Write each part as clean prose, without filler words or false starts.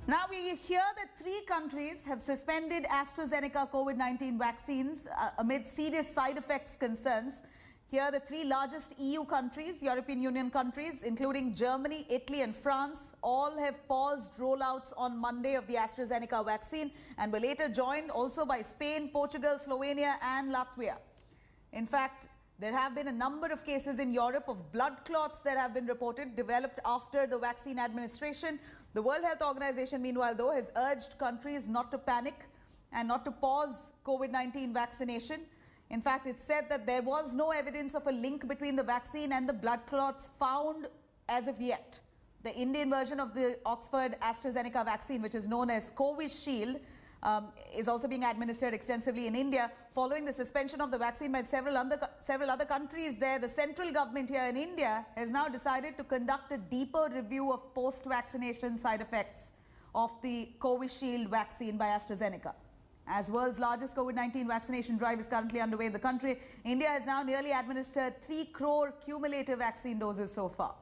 Now we hear that 3 countries have suspended AstraZeneca COVID-19 vaccines amid serious side effects concerns. Here the 3 largest EU countries, European Union countries, including Germany, Italy and France, all have paused rollouts on Monday of the AstraZeneca vaccine and were later joined also by Spain, Portugal, Slovenia and Latvia. In fact, there have been a number of cases in Europe of blood clots that have been reported, developed after the vaccine administration. The World Health Organization, meanwhile, though, has urged countries not to panic and not to pause COVID-19 vaccination. In fact, it said that there was no evidence of a link between the vaccine and the blood clots found as of yet. The Indian version of the Oxford AstraZeneca vaccine, which is known as Covishield, is also being administered extensively in India. Following the suspension of the vaccine by several other countries there, the central government here in India has now decided to conduct a deeper review of post-vaccination side effects of the Covishield vaccine by AstraZeneca. As world's largest COVID-19 vaccination drive is currently underway in the country, India has now nearly administered 3 crore cumulative vaccine doses so far.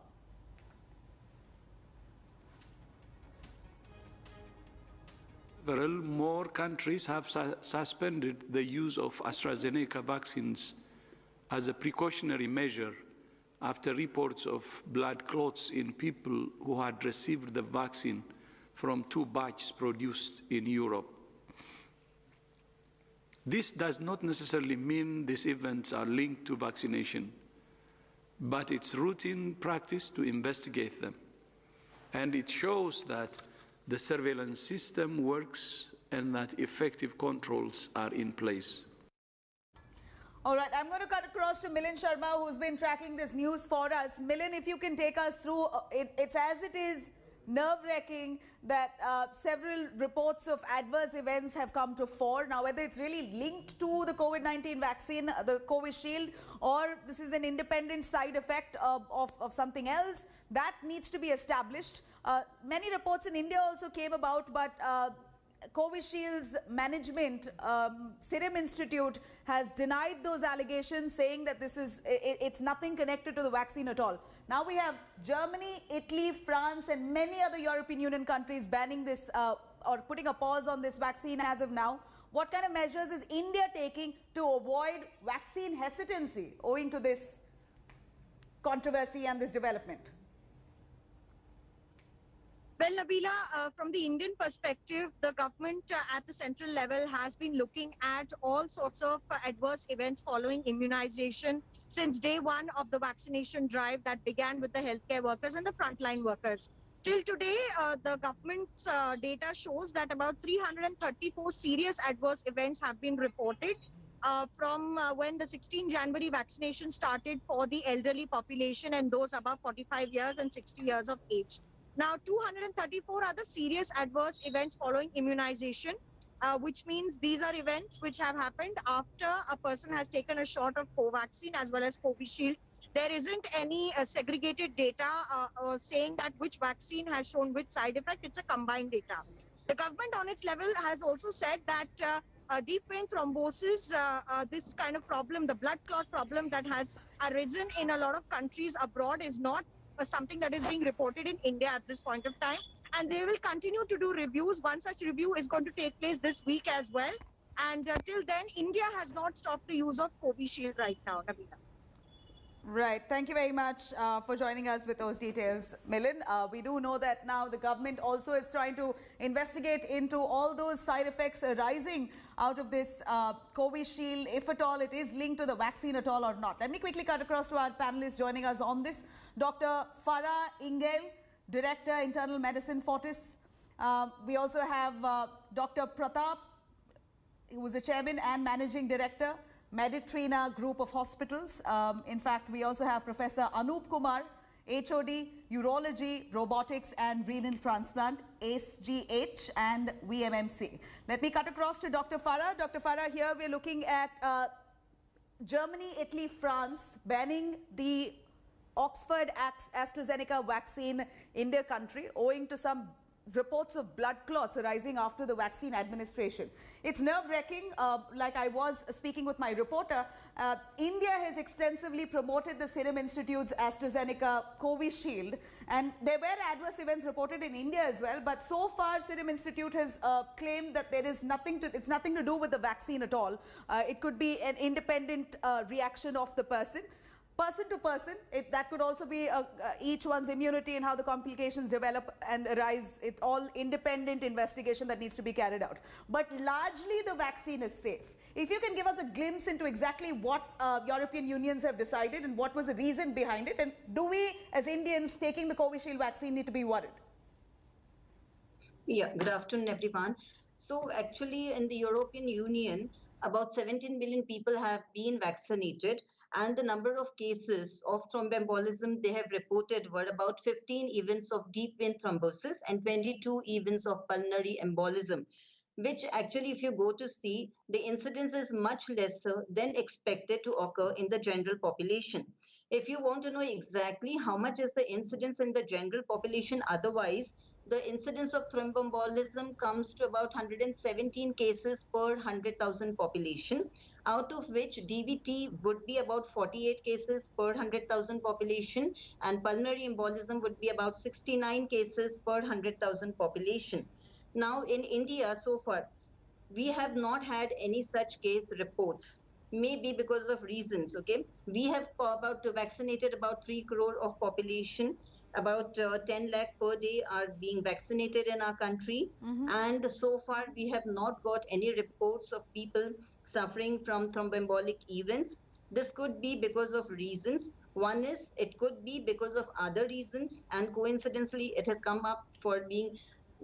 Several more countries have suspended the use of AstraZeneca vaccines as a precautionary measure after reports of blood clots in people who had received the vaccine from 2 batches produced in Europe. This does not necessarily mean these events are linked to vaccination, but it's routine practice to investigate them. And it shows that the surveillance system works and that effective controls are in place. All right, I'm going to cut across to Milind Sharma, who's been tracking this news for us. Milind, if you can take us through, it's as it is nerve-wracking that several reports of adverse events have come to fore. Now, whether it's really linked to the COVID-19 vaccine, the Covishield, or this is an independent side effect of something else, that needs to be established. Many reports in India also came about, but Covishield's management, Serum Institute, has denied those allegations, saying that it's nothing connected to the vaccine at all. Now we have Germany, Italy, France and many other European Union countries banning this or putting a pause on this vaccine as of now. What kind of measures is India taking to avoid vaccine hesitancy owing to this controversy and this development? Well, Nabila, from the Indian perspective, the government at the central level has been looking at all sorts of adverse events following immunization since day 1 of the vaccination drive that began with the healthcare workers and the frontline workers. Till today, the government's data shows that about 334 serious adverse events have been reported from when the 16 January vaccination started for the elderly population and those above 45 years and 60 years of age. Now, 234 are the serious adverse events following immunization, which means these are events which have happened after a person has taken a shot of Covaxin as well as Covishield. There isn't any segregated data saying that which vaccine has shown which side effect. It's a combined data. The government on its level has also said that deep vein thrombosis, this kind of problem, the blood clot problem that has arisen in a lot of countries abroad is not something that is being reported in India at this point of time, and they will continue to do reviews. One such review is going to take place this week as well, and till then India has not stopped the use of Covishield right now. Nabila. Right. Thank you very much for joining us with those details, Milind. We do know that now the government also is trying to investigate into all those side effects arising out of this Covishield, if at all it is linked to the vaccine at all or not. Let me quickly cut across to our panelists joining us on this. Dr. Farah Ingel, Director, Internal Medicine, Fortis. We also have Dr. Pratap, who is the Chairman and Managing Director, Meditrina Group of Hospitals. In fact, we also have Professor Anup Kumar, HOD, Urology, Robotics and Renal Transplant, ACE-GH and VMMC. Let me cut across to Dr. Farah. Dr. Farah, here we're looking at Germany, Italy, France banning the Oxford AstraZeneca vaccine in their country owing to some reports of blood clots arising after the vaccine administration. It's nerve-wracking. Like I was speaking with my reporter, India has extensively promoted the Serum Institute's AstraZeneca Covishield, and there were adverse events reported in India as well. But so far, Serum Institute has claimed that it's nothing to do with the vaccine at all. It could be an independent reaction of the person to person. That could also be each one's immunity and how the complications develop and arise. It's all independent investigation that needs to be carried out. But largely the vaccine is safe. If you can give us a glimpse into exactly what European unions have decided and what was the reason behind it, and do we as Indians taking the Covishield vaccine need to be worried? Yeah, good afternoon, everyone. So actually in the European Union, about 17 million people have been vaccinated, and the number of cases of thromboembolism they have reported were about 15 events of deep vein thrombosis and 22 events of pulmonary embolism, which actually, if you go to see, the incidence is much lesser than expected to occur in the general population. If you want to know exactly how much is the incidence in the general population otherwise, the incidence of thromboembolism comes to about 117 cases per 100,000 population, out of which DVT would be about 48 cases per 100,000 population, and pulmonary embolism would be about 69 cases per 100,000 population. Now, in India, so far, we have not had any such case reports. Maybe because of reasons, okay? We have vaccinated about 3 crore of population. About 10 lakh per day are being vaccinated in our country. And so far, we have not got any reports of people suffering from thromboembolic events. This could be because of reasons. One is it could be because of other reasons, and coincidentally, it has come up for being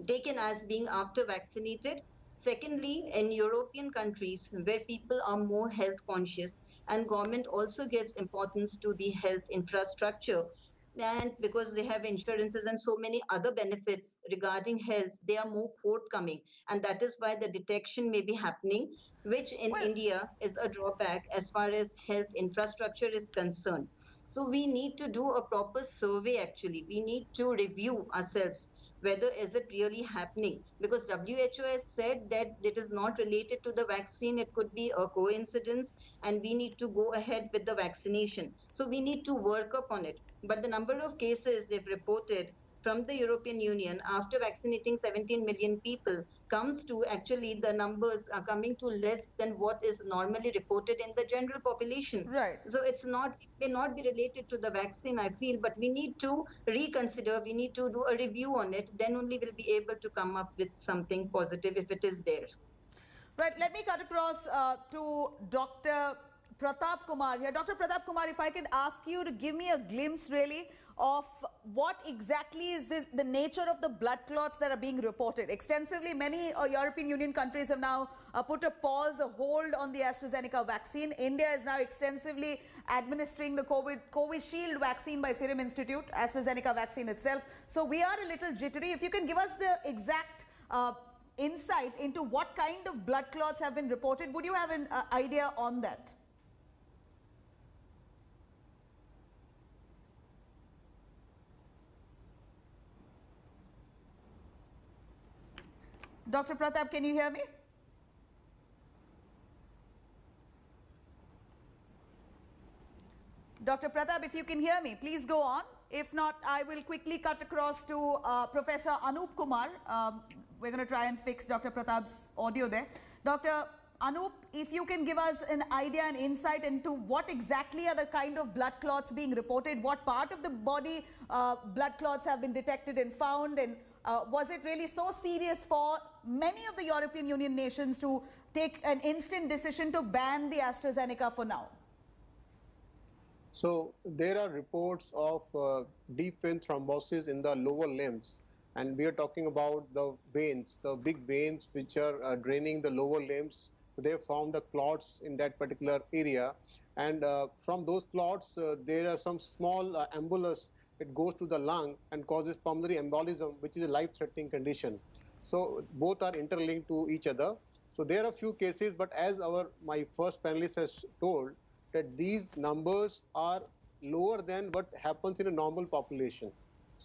taken as being after vaccinated. Secondly, in European countries where people are more health conscious and government also gives importance to the health infrastructure, and because they have insurances and so many other benefits regarding health, they are more forthcoming. And that is why the detection may be happening, which in India is a drawback as far as health infrastructure is concerned. So we need to do a proper survey actually. We need to review ourselves whether is it really happening, because WHO has said that it is not related to the vaccine. It could be a coincidence and we need to go ahead with the vaccination. So we need to work upon it. But the number of cases they've reported from the European Union after vaccinating 17 million people comes to actually the numbers are coming to less than what is normally reported in the general population. Right. So it may not be related to the vaccine, I feel, but we need to reconsider, we need to do a review on it. Then only we'll be able to come up with something positive if it is there. Right, let me cut across to Dr. Pratap Kumar here. Dr. Pratap Kumar, if I could ask you to give me a glimpse really of what exactly is the nature of the blood clots that are being reported. Extensively, many European Union countries have now put a pause, a hold on the AstraZeneca vaccine. India is now extensively administering the Covishield vaccine by Serum Institute, AstraZeneca vaccine itself. So we are a little jittery. If you can give us the exact insight into what kind of blood clots have been reported, would you have an idea on that? Dr. Pratap, can you hear me? Dr. Pratap, if you can hear me, please go on. If not, I will quickly cut across to Professor Anup Kumar. We're going to try and fix Dr. Pratap's audio there. Dr. Anup, if you can give us an idea and insight into what exactly are the kind of blood clots being reported, what part of the body blood clots have been detected and found, and was it really so serious for many of the European Union nations to take an instant decision to ban the AstraZeneca for now? So there are reports of deep vein thrombosis in the lower limbs, and we are talking about the veins, the big veins which are draining the lower limbs. They have found the clots in that particular area, and from those clots there are some small embolus. It goes to the lung and causes pulmonary embolism, which is a life-threatening condition. So both are interlinked to each other. So there are a few cases, but as my first panelist has told, that these numbers are lower than what happens in a normal population.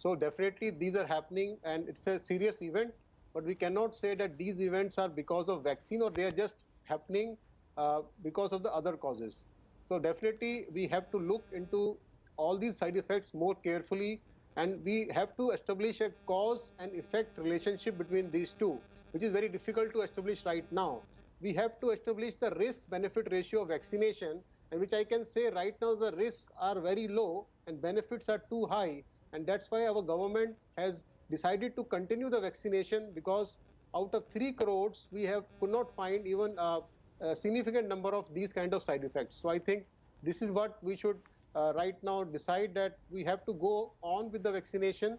So definitely these are happening and it's a serious event, but we cannot say that these events are because of vaccine or they are just happening because of the other causes. So definitely we have to look into all these side effects more carefully, and we have to establish a cause and effect relationship between these two, which is very difficult to establish right now. We have to establish the risk benefit ratio of vaccination, and which I can say right now the risks are very low and benefits are too high, and that's why our government has decided to continue the vaccination, because out of 3 crores we have could not find even a significant number of these kind of side effects. So I think this is what we should right now decide, that we have to go on with the vaccination.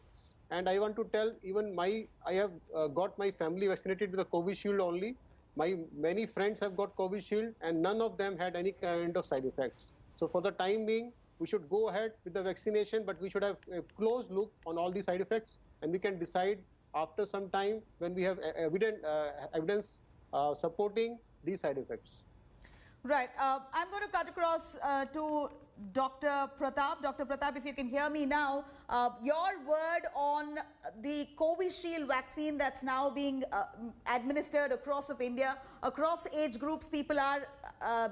And I want to tell, even I have got my family vaccinated with the Covishield only. My many friends have got Covishield and none of them had any kind of side effects. So for the time being, we should go ahead with the vaccination, but we should have a close look on all these side effects, and we can decide after some time when we have evidence supporting these side effects. Right. I'm going to cut across to Dr. Pratap. Dr. Pratap, if you can hear me now, your word on the Covishield vaccine that's now being administered across of India, across age groups, people are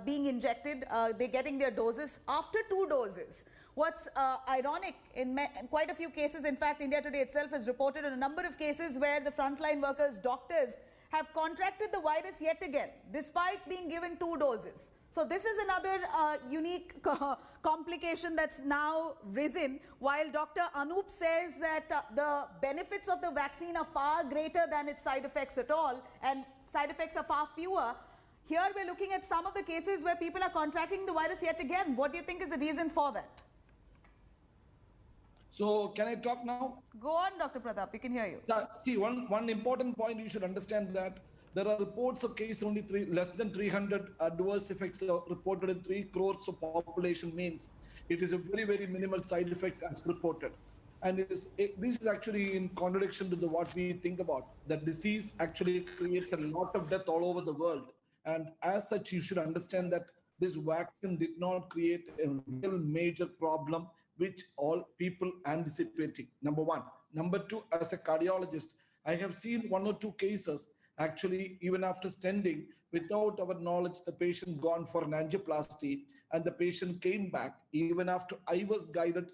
being injected, they're getting their doses after 2 doses. What's ironic, in quite a few cases, in fact, India Today itself has reported on a number of cases where the frontline workers, doctors, have contracted the virus yet again, despite being given 2 doses. So this is another unique complication that's now risen, while Dr. Anup says that the benefits of the vaccine are far greater than its side effects at all, and side effects are far fewer. Here we're looking at some of the cases where people are contracting the virus yet again. What do you think is the reason for that? So can I talk now? Go on, Dr. Pratap, we can hear you. See, one important point you should understand, that there are reports of cases only less than 300 adverse effects reported in 3 crores of population, means it is a very, very minimal side effect as reported. And this is actually in contradiction to what we think about. The disease actually creates a lot of death all over the world. And as such, you should understand that this vaccine did not create a real major problem which all people anticipating, number one. Number two, as a cardiologist, I have seen 1 or 2 cases, actually, even after stenting, without our knowledge, the patient gone for an angioplasty and the patient came back. Even after I was guided,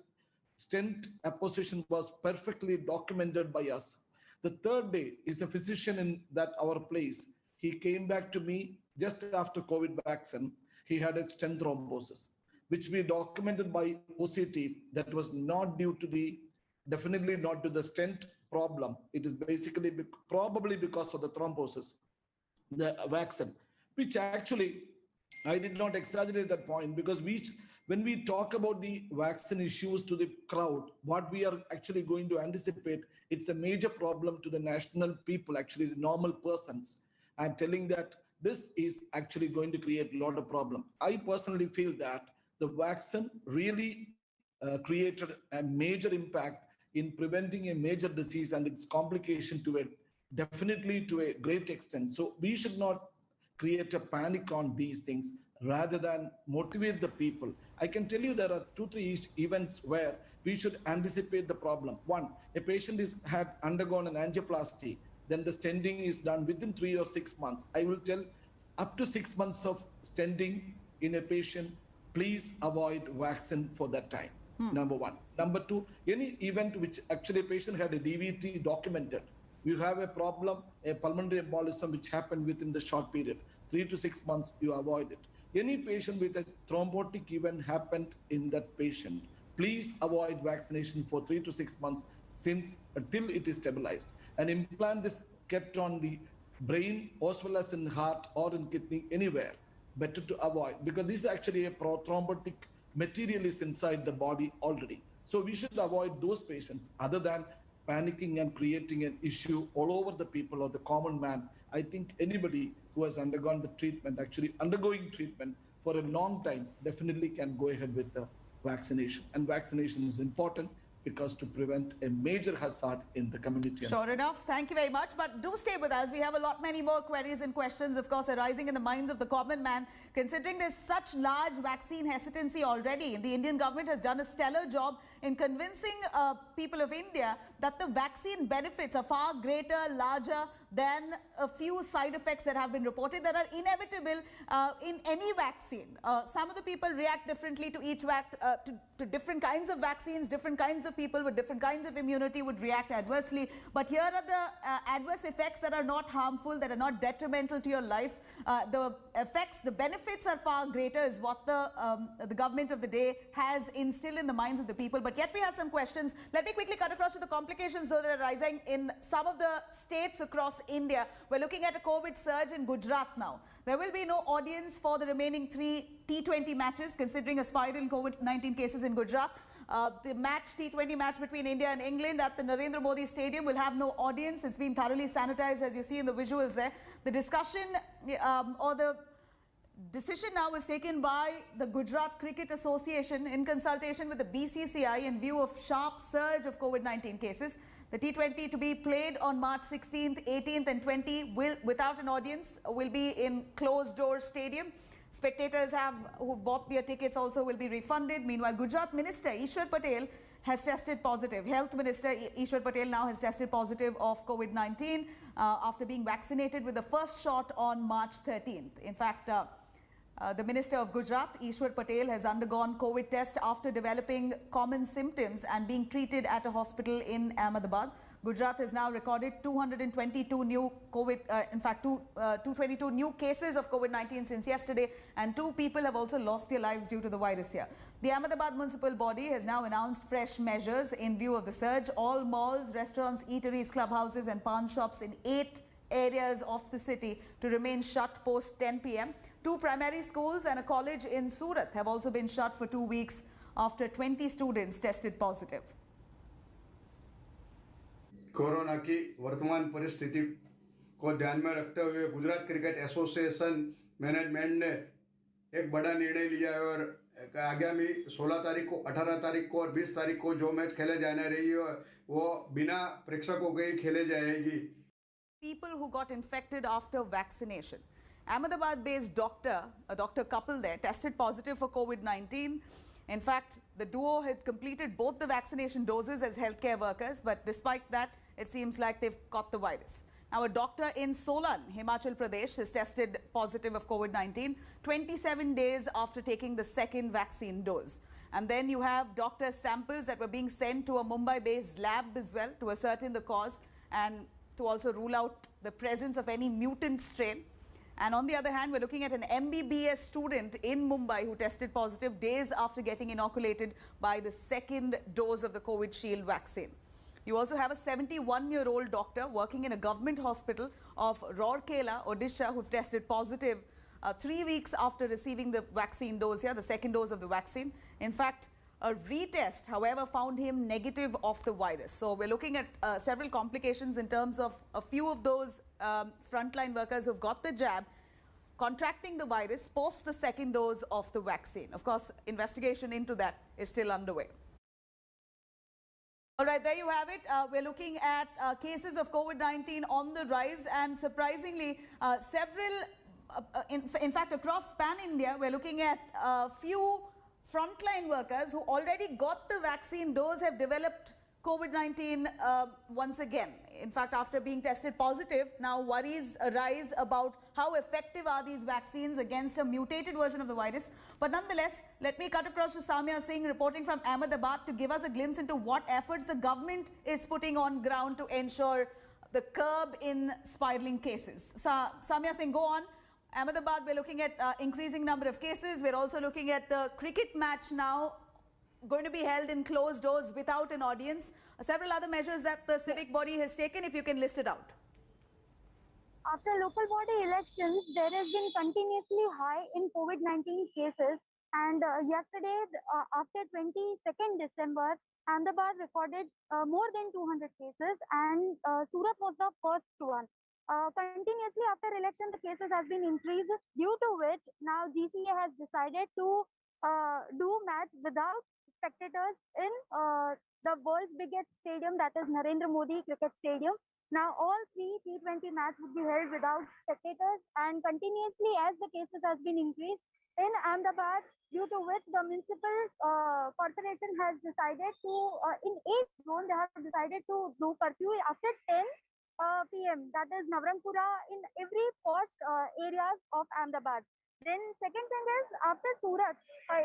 stent apposition was perfectly documented by us. The 3rd day is a physician in that our place. He came back to me just after COVID vaccine. He had a stent thrombosis, which we documented by OCT. That was not due to definitely not to the stent problem. It is basically probably because of the thrombosis, the vaccine, which actually I did not exaggerate that point, because when we talk about the vaccine issues to the crowd, what we are actually going to anticipate, it's a major problem to the national people, actually the normal persons, and telling that this is actually going to create a lot of problem. I personally feel that the vaccine really created a major impact in preventing a major disease and its complication definitely to a great extent. So we should not create a panic on these things, rather than motivate the people. I can tell you there are 2-3 events where we should anticipate the problem. One, a patient had undergone an angioplasty, then the stenting is done within 3 or 6 months. I will tell, up to 6 months of stenting in a patient, please avoid vaccine for that time. Number one. Number two, any event which actually a patient had a DVT documented, you have a problem, a pulmonary embolism which happened within the short period, 3 to 6 months, you avoid it. Any patient with a thrombotic event happened in that patient, please avoid vaccination for 3 to 6 months until it is stabilized. An implant is kept on the brain as well as in heart or in kidney, anywhere. Better to avoid, because this is actually a thrombotic material is inside the body already. So we should avoid those patients, other than panicking and creating an issue all over the people or the common man. I think anybody who has undergone the treatment, actually undergoing treatment for a long time, definitely can go ahead with the vaccination. And vaccination is important. because to prevent a major hazard in the community. Sure enough. Thank you very much. But do stay with us. We have a lot many more queries and questions, of course, arising in the minds of the common man. Considering there's such large vaccine hesitancy already, the Indian government has done a stellar job in convincing people of India that the vaccine benefits are far greater, larger than a few side effects that have been reported that are inevitable in any vaccine. Some of the people react differently to each to different kinds of vaccines. Different kinds of people with different kinds of immunity would react adversely. But here are the adverse effects that are not harmful, that are not detrimental to your life. The effects, the benefits are far greater is what the government of the day has instilled in the minds of the people. But yet we have some questions. Let me quickly cut across to the complications though that are rising in some of the states across India. We're looking at a COVID surge in Gujarat now. There will be no audience for the remaining 3 T20 matches, considering a spiral in COVID-19 cases in Gujarat. The T20 match between India and England at the Narendra Modi Stadium will have no audience. It's been thoroughly sanitized, as you see in the visuals there. The discussion or the decision now was taken by the Gujarat Cricket Association in consultation with the BCCI in view of sharp surge of COVID-19 cases. The T20 to be played on March 16th, 18th and 20 without an audience will be in closed-door stadium. Spectators who bought their tickets also will be refunded. Meanwhile, Gujarat Minister Ishwar Patel has tested positive. Health Minister Ishwar Patel now has tested positive of COVID-19 after being vaccinated with the first shot on March 13th. In fact, the Minister of Gujarat, Ishwar Patel, has undergone COVID test after developing common symptoms and being treated at a hospital in Ahmedabad. Gujarat has now recorded 222 new 222 new cases of COVID-19 since yesterday, and 2 people have also lost their lives due to the virus here. The Ahmedabad municipal body has now announced fresh measures in view of the surge. All malls, restaurants, eateries, clubhouses and pawn shops in 8 areas of the city to remain shut post 10 p.m. 2 primary schools and a college in Surat have also been shut for 2 weeks after 20 students tested positive. Corona की वर्तमान परिस्थिति को ध्यान में रखते हुए Gujarat cricket association management ने एक बड़ा निर्णय लिया है और आगामी 16 तारीख को, 18 तारीख को और 20 तारीख को जो मैच खेले जाने रही है वो बिना प्रेक्षकों के ही खेले जाएगी. People who got infected after vaccination. Ahmedabad-based doctor, a doctor couple there, tested positive for COVID-19. In fact, the duo had completed both the vaccination doses as healthcare workers, but despite that, it seems like they've got the virus. Now, a doctor in Solan, Himachal Pradesh, has tested positive of COVID-19 27 days after taking the second vaccine dose. And then you have doctor samples that were being sent to a Mumbai-based lab as well to ascertain the cause and to also rule out the presence of any mutant strain. And on the other hand, we're looking at an MBBS student in Mumbai who tested positive days after getting inoculated by the second dose of the COVID Shield vaccine. You also have a 71-year-old doctor working in a government hospital of Rourkela, Odisha, who tested positive 3 weeks after receiving the vaccine dose here, the second dose of the vaccine. In fact, a retest, however, found him negative of the virus. So we're looking at several complications in terms of a few of those frontline workers who've got the jab contracting the virus post the second dose of the vaccine. Of course, investigation into that is still underway. All right, there you have it. We're looking at cases of COVID-19 on the rise, and surprisingly, in fact, across pan-India, we're looking at a few frontline workers who already got the vaccine dose have developed COVID-19 once again. In fact, after being tested positive, now worries arise about how effective are these vaccines against a mutated version of the virus. But nonetheless, let me cut across to Samya Singh reporting from Ahmedabad to give us a glimpse into what efforts the government is putting on ground to ensure the curb in spiraling cases. Samya Singh, go on. Ahmedabad, we're looking at increasing number of cases. We're also looking at the cricket match now going to be held in closed doors without an audience. Several other measures that the civic body has taken, if you can list it out. After local body elections, there has been continuously high in COVID-19 cases. And yesterday, after 22nd December, Ahmedabad recorded more than 200 cases, and Surat was the first one. Continuously after election, the cases have been increased, due to which now GCA has decided to do match without spectators in the world's biggest stadium, that is Narendra Modi Cricket Stadium. Now, all three T20 matches would be held without spectators, and continuously, as the cases has been increased in Ahmedabad, due to which the municipal corporation has decided to, in 8 zone, they have decided to do curfew after 10 p.m. That is Navrangpura in every posh areas of Ahmedabad. Then second thing is after Surat,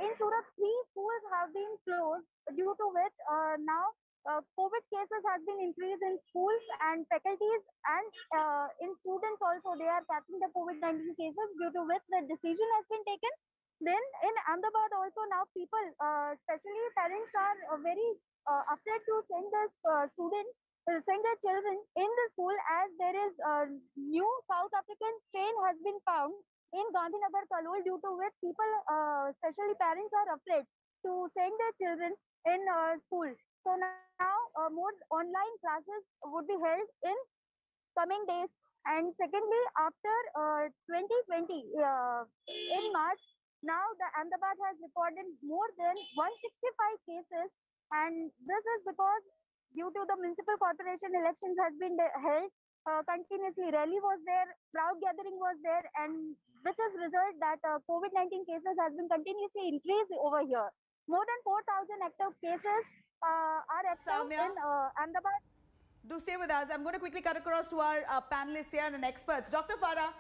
in Surat, three schools have been closed due to which now COVID cases has been increased in schools and faculties and in students also they are catching the COVID-19 cases due to which the decision has been taken. Then in Ahmedabad also now people, especially parents are very afraid to send their students, send their children in the school as there is a new South African strain has been found in Gandhinagar, Kalol, due to which people, especially parents, are afraid to send their children in school. So now more online classes would be held in coming days. And secondly, after 2020, in March, now the Ahmedabad has recorded more than 165 cases, and this is because due to the municipal corporation elections has been held continuously. Rally was there, crowd gathering was there, and which has result that COVID-19 cases has been continuously increased over here. More than 4,000 active cases are active Samya, in Ahmedabad. do stay with us. I'm going to quickly cut across to our panelists here and experts. Dr. Farah,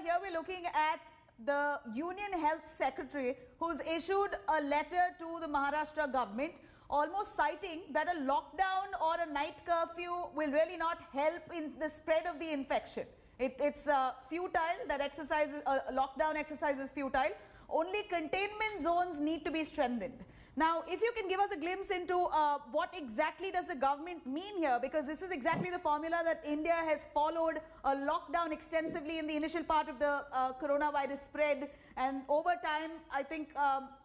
here we're looking at the Union Health Secretary who's issued a letter to the Maharashtra government almost citing that a lockdown or a night curfew will really not help in the spread of the infection. It's futile, that exercise, lockdown exercise is futile. Only containment zones need to be strengthened. Now, if you can give us a glimpse into what exactly does the government mean here, because this is exactly the formula that India has followed, a lockdown extensively in the initial part of the coronavirus spread, and over time, I think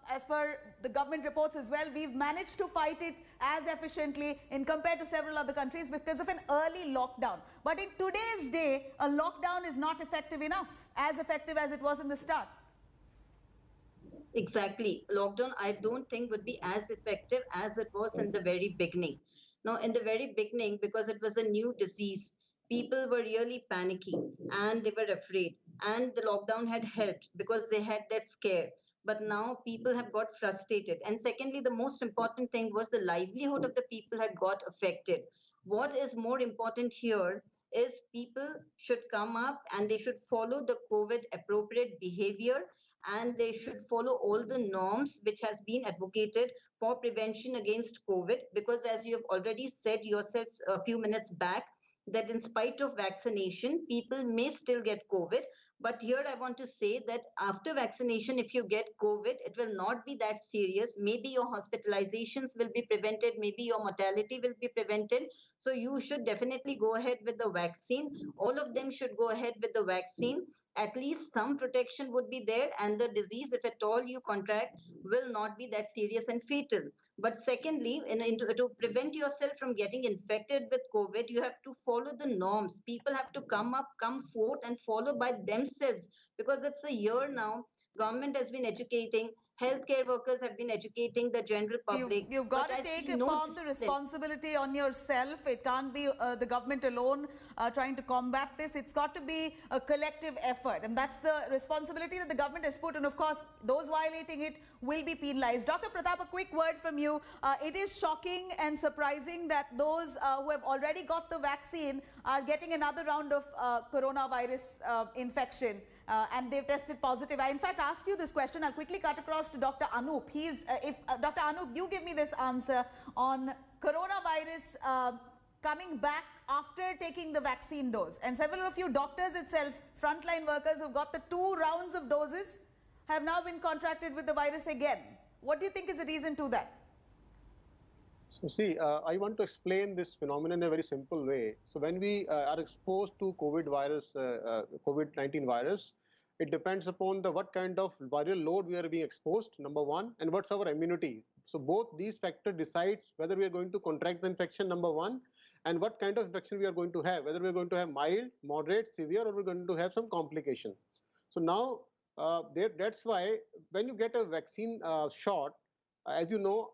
as per the government reports as well, we've managed to fight it as efficiently in compared to several other countries because of an early lockdown. But in today's day, a lockdown is not effective enough, as effective as it was in the start. Exactly. Lockdown, I don't think would be as effective as it was in the very beginning. Now, in the very beginning, because it was a new disease, people were really panicky and they were afraid. And the lockdown had helped because they had that scare. But now people have got frustrated. And secondly, the most important thing was the livelihood of the people had got affected. What is more important here is people should come up and they should follow the COVID appropriate behavior, and they should follow all the norms which has been advocated for prevention against COVID, because as you have already said yourself a few minutes back, that in spite of vaccination, people may still get COVID. But here I want to say that after vaccination, if you get COVID, it will not be that serious. Maybe your hospitalizations will be prevented. Maybe your mortality will be prevented. So you should definitely go ahead with the vaccine. All of them should go ahead with the vaccine. At least some protection would be there, and the disease, if at all you contract, will not be that serious and fatal. But secondly, to prevent yourself from getting infected with COVID, you have to follow the norms. People have to come forth and follow by themselves, because it's a year now. Government has been educating, healthcare workers have been educating the general public. You've got to take upon the responsibility on yourself. It can't be the government alone trying to combat this. It's got to be a collective effort. And that's the responsibility that the government has put. And of course, those violating it will be penalized. Dr. Pratap, a quick word from you. It is shocking and surprising that those who have already got the vaccine are getting another round of coronavirus infection. And they've tested positive. I in fact asked you this question. I'll quickly cut across to Dr. Anup. Dr. Anup, you give me this answer on coronavirus coming back after taking the vaccine dose. And several of you doctors itself, frontline workers who've got the 2 rounds of doses, have now been contracted with the virus again. What do you think is the reason to that? So see, I want to explain this phenomenon in a very simple way. So when we are exposed to COVID-19 virus, it depends upon what kind of viral load we are being exposed, number one, and what's our immunity. So both these factors decides whether we are going to contract the infection, number one, and what kind of infection we are going to have, whether we are going to have mild, moderate, severe, or we're going to have some complication. So now that's why when you get a vaccine shot, as you know,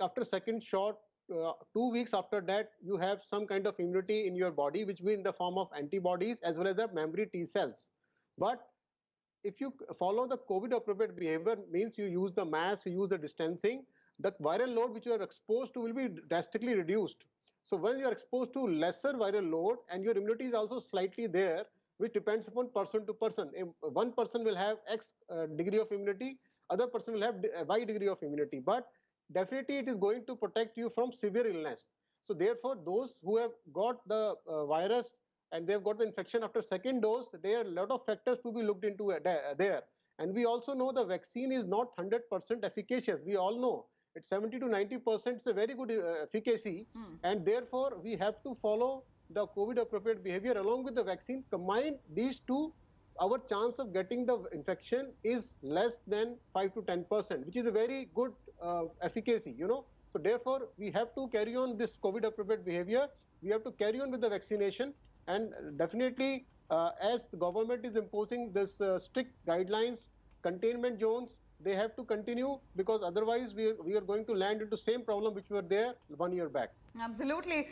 after second shot, 2 weeks after that, you have some kind of immunity in your body, which will be in the form of antibodies as well as the memory T cells. But if you follow the COVID appropriate behavior, means you use the mask, you use the distancing, the viral load which you are exposed to will be drastically reduced. So when you are exposed to lesser viral load and your immunity is also slightly there, which depends upon person to person. One person will have X degree of immunity, other person will have Y degree of immunity, but definitely it is going to protect you from severe illness. So therefore, those who have got the virus and they've got the infection after second dose, there are a lot of factors to be looked into there. And we also know the vaccine is not 100% efficacious. We all know it's 70 to 90% is a very good efficacy. And therefore, we have to follow the COVID appropriate behavior along with the vaccine. Combine these two, our chance of getting the infection is less than 5 to 10%, which is a very good efficacy, So therefore, we have to carry on this COVID appropriate behavior. We have to carry on with the vaccination. And definitely, as the government is imposing this strict guidelines, containment zones, they have to continue, because otherwise we are going to land into the same problem which were there 1 year back. Absolutely.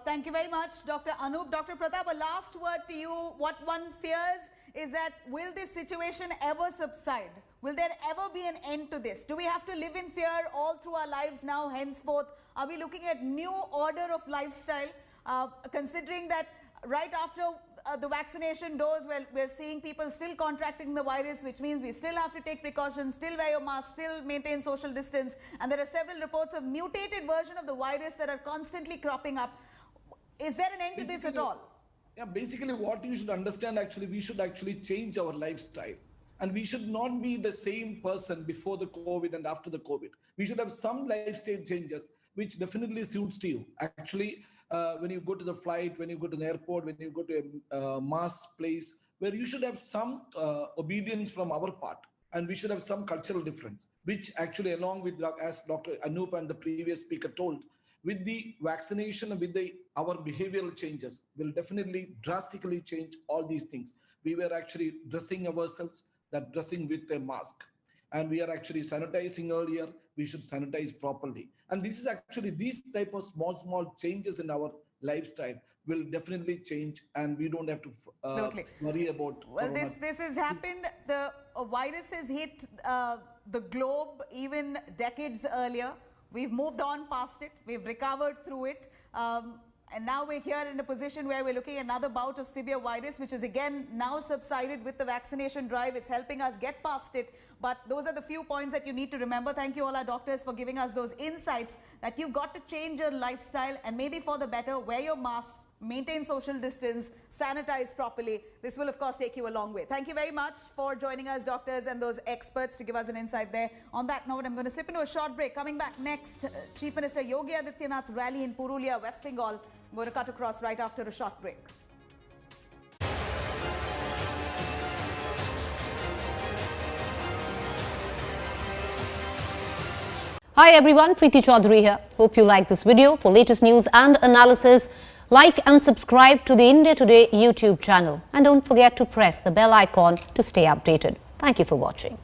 Thank you very much, Dr. Anup. Dr. Pratap, a last word to you. What one fears is that will this situation ever subside? Will there ever be an end to this? Do we have to live in fear all through our lives now, henceforth? Are we looking at new order of lifestyle, considering that right after the vaccination dose, we're seeing people still contracting the virus, which means we still have to take precautions, still wear your mask, still maintain social distance. And there are several reports of mutated version of the virus that are constantly cropping up. Is there an end to this at all? Yeah, basically what you should understand, actually, we should actually change our lifestyle. And we should not be the same person before the COVID and after the COVID. We should have some lifestyle changes, which definitely suits to you. Actually, when you go to the flight, when you go to the airport, when you go to a mass place, where you should have some obedience from our part, and we should have some cultural difference, which actually, along with, as Dr. Anup and the previous speaker told, with the vaccination and with our behavioral changes, will definitely drastically change all these things. We were actually dressing ourselves, that dressing with a mask, and we are actually sanitizing earlier. We should sanitize properly. And this is actually, these type of small changes in our lifestyle will definitely change, and we don't have to worry about. Well, this has happened. The virus has hit the globe even decades earlier. We've moved on past it. We've recovered through it. And now we're here in a position where we're looking at another bout of severe virus, which is again now subsided with the vaccination drive. It's helping us get past it. But those are the few points that you need to remember. Thank you all our doctors for giving us those insights that you've got to change your lifestyle, and maybe for the better, wear your masks, maintain social distance, sanitize properly. This will of course take you a long way. Thank you very much for joining us, doctors and those experts, to give us an insight there. On that note, I'm going to slip into a short break. Coming back next, Chief Minister Yogi Adityanath's rally in Purulia, West Bengal. I'm going to cut across right after a short break. Hi everyone, Preeti Chaudhary here. Hope you like this video. For latest news and analysis, like and subscribe to the India Today YouTube channel. And don't forget to press the bell icon to stay updated. Thank you for watching.